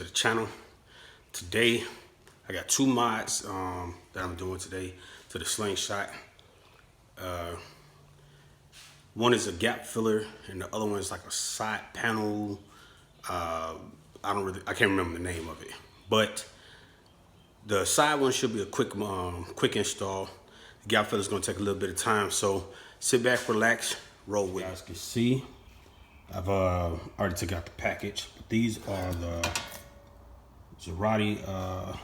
to the channel. Today I got two mods that I'm doing today to the Slingshot. One is a gap filler and the other one is like a side panel. I can't remember the name of it, but the side one should be a quick install. The gap filler is going to take a little bit of time, so sit back, relax, roll with it. As you can see, I've already took out the package. These are the Zerati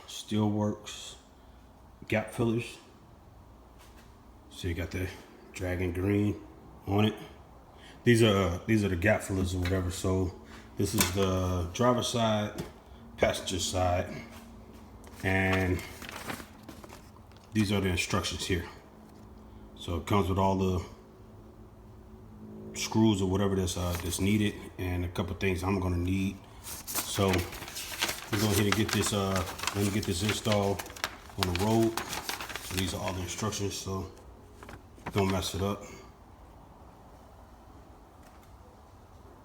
Steelworks gap fillers. So you got the dragon green on it. These are the gap fillers or whatever. So this is the driver side, passenger side, and these are the instructions here. So it comes with all the screws or whatever that's needed, and a couple things I'm gonna need. So we're going ahead and get this let me get this installed on the road. So these are all the instructions, so don't mess it up.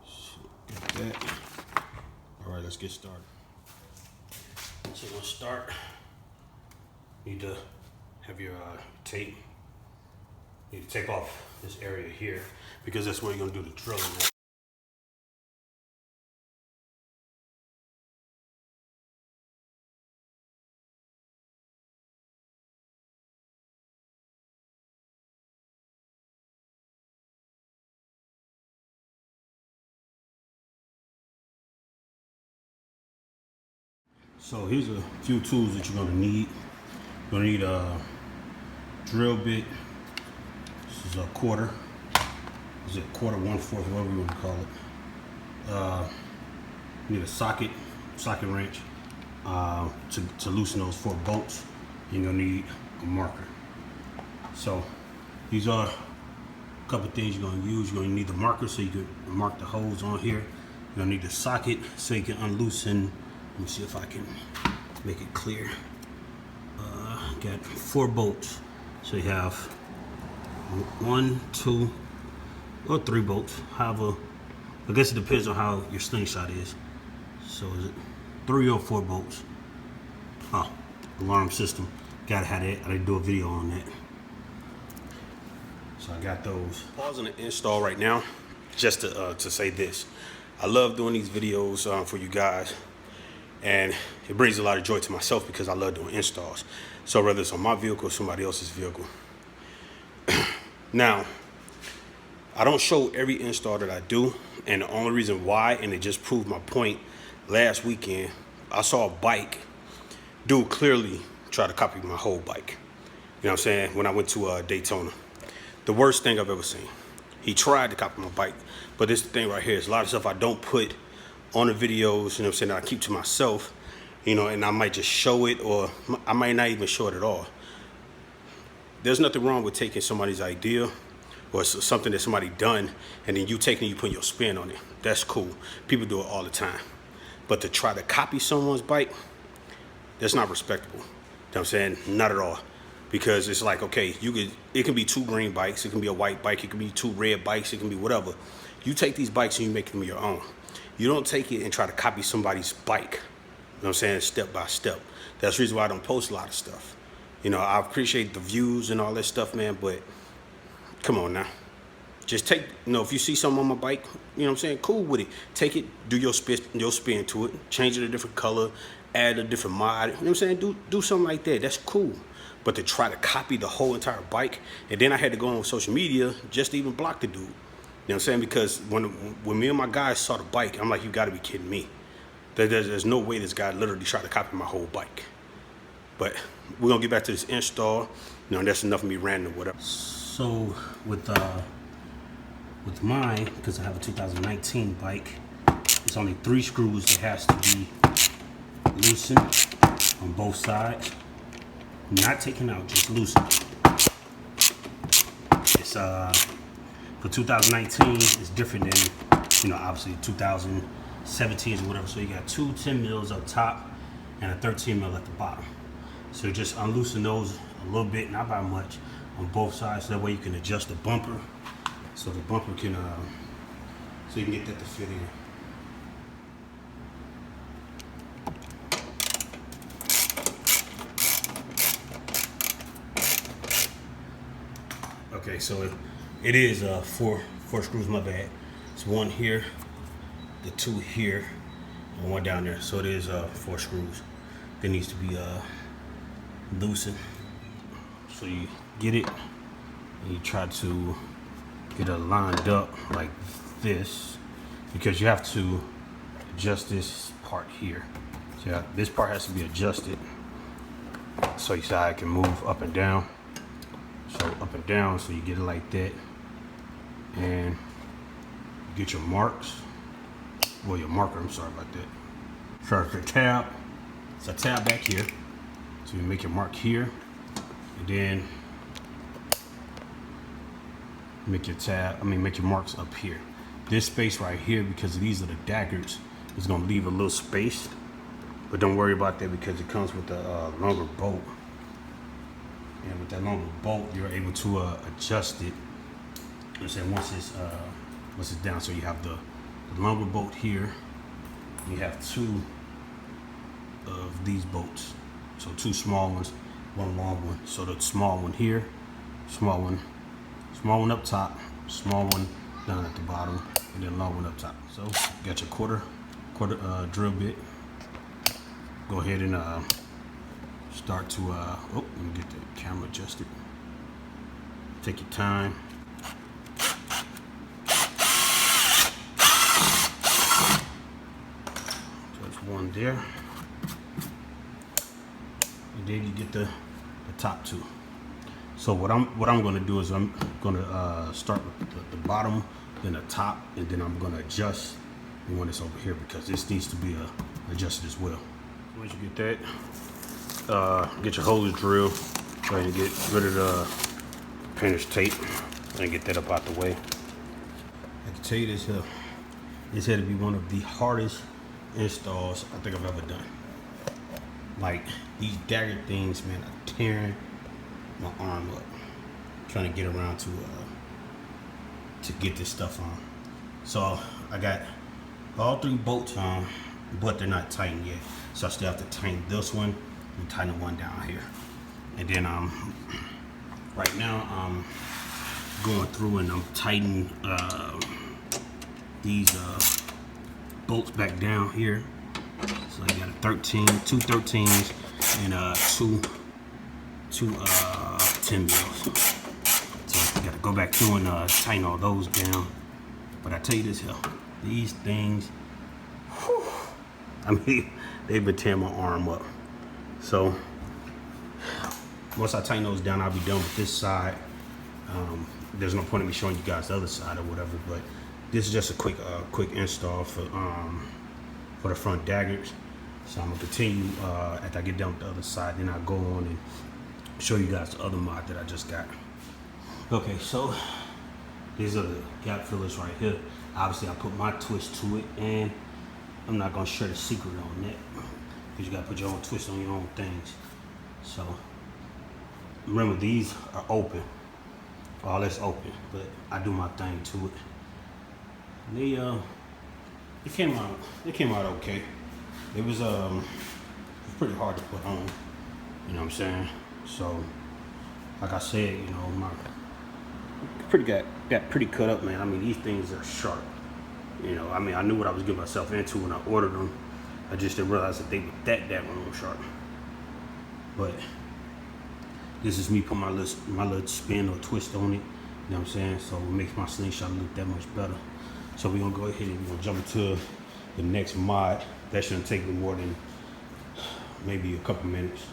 So got that. All right, let's get started. So we're gonna start. Need to have your tape. Need to take off this area here because that's where you're gonna do the drilling. So here's a few tools that you're gonna need. You're gonna need a drill bit. This is a quarter. Is it quarter, 1/4, whatever you want to call it. You need a socket wrench to loosen those 4 bolts. You're gonna need a marker. So these are a couple things you're gonna use. You're gonna need the marker so you can mark the holes on here. You're gonna need the socket so you can unloosen. Let me see if I can make it clear. Got 4 bolts. So you have 1, 2, or 3 bolts. However, I guess it depends on how your Slingshot is. So is it 3 or 4 bolts? Oh, alarm system. Gotta have that. I didn't do a video on that. So I got those. Pausing the install right now, just to say this. I love doing these videos for you guys. And it brings a lot of joy to myself because I love doing installs. So whether it's on my vehicle or somebody else's vehicle. Now, I don't show every install that I do. And the only reason why, and it just proved my point, last weekend, I saw a bike. Dude clearly tried to copy my whole bike. You know what I'm saying? When I went to Daytona. The worst thing I've ever seen. He tried to copy my bike. But this thing right here is a lot of stuff I don't put on the videos, you know what I'm saying, that I keep to myself, you know, and I might just show it, or I might not even show it at all. There's nothing wrong with taking somebody's idea or something that somebody done, and then you taking, you putting your spin on it. That's cool. People do it all the time. But to try to copy someone's bike, that's not respectable. You know what I'm saying? Not at all. Because it's like, okay, it can be 2 green bikes, it can be a white bike, it can be 2 red bikes, it can be whatever. You take these bikes and you make them your own. You don't take it and try to copy somebody's bike. You know what I'm saying? Step by step. That's the reason why I don't post a lot of stuff. You know, I appreciate the views and all that stuff, man, but come on now. Just take, you know, if you see something on my bike, you know what I'm saying, cool with it. Take it, do your spin to it, change it a different color, add a different mod. You know what I'm saying? Do something like that. That's cool. But to try to copy the whole entire bike, and then I had to go on social media just to even block the dude. You know what I'm saying? Because when me and my guys saw the bike, I'm like, you gotta be kidding me. There's no way this guy literally tried to copy my whole bike. But we're gonna get back to this install. You know, that's enough of me ranting or whatever. So with mine, because I have a 2019 bike, it's only 3 screws that has to be loosened on both sides. Not taken out, just loosened. It's for 2019, it's different than, you know, obviously 2017 or whatever. So you got 2 10 mils up top and a 13 mil at the bottom. So just unloosen those a little bit, not by much, on both sides. So that way you can adjust the bumper. So the bumper can, so you can get that to fit in. Okay, so it is four screws, my bad. It's one here, the two here, and one down there. So it is 4 screws that needs to be loosened. So you get it, and you try to get it lined up like this, because you have to adjust this part here. So yeah, this part has to be adjusted so you see how it can move up and down. So up and down, so you get it like that, and you get your marks. Well, your marker, I'm sorry about that. Start with the tab. It's a tab back here. So you make your mark here, and then make your marks up here. This space right here, because these are the daggers, is gonna leave a little space, but don't worry about that because it comes with a longer bolt. And with that longer bolt, you're able to adjust it. I'm saying once it's down, so you have the longer bolt here. You have 2 of these bolts, so 2 small ones, 1 long one. So the small one here, small one up top, small one down at the bottom, and then long one up top. So you got your quarter drill bit. Go ahead and start to let me get the camera adjusted. Take your time. So there's one there, and then you get the top 2. So what I'm going to do is I'm going to start with the bottom, then the top, and then I'm going to adjust the one that's over here because this needs to be adjusted as well. Once you get that, get your hose drill, go ahead and get rid of the painter's tape and get that up out the way. I can tell you this had to be one of the hardest installs I think I've ever done. Like, these dagger things, man, are tearing my arm up trying to get around to get this stuff on. So I got all 3 bolts on, but they're not tightened yet. So I still have to tighten this one and tighten one down here. And then right now I'm going through and I'm tightening these bolts back down here. So I got a 2 13s and two 10 mils. So I gotta go back through and tighten all those down. But I tell you this here, these things, whew, I mean, they've been tearing my arm up. So once I tighten those down, I'll be done with this side. There's no point in me showing you guys the other side or whatever, but this is just a quick install for the front daggers. So I'm gonna continue after I get done with the other side, then I'll go on and show you guys the other mod that I just got. Okay, so these are the gap fillers right here. Obviously I put my twist to it, and I'm not gonna share the secret on that because you gotta put your own twist on your own things. So remember, these are open, all that's open, but I do my thing to it. And they came out okay. It was pretty hard to put on, you know what I'm saying? So like I said, you know, my got pretty cut up, man. I mean, these things are sharp. You know, I mean, I knew what I was getting myself into when I ordered them. I just didn't realize that they were that sharp. But this is me putting my little spin or twist on it. You know what I'm saying? So it makes my slingshot look that much better. So we're gonna go ahead and we're gonna jump into the next mod. That shouldn't take me more than maybe a couple minutes.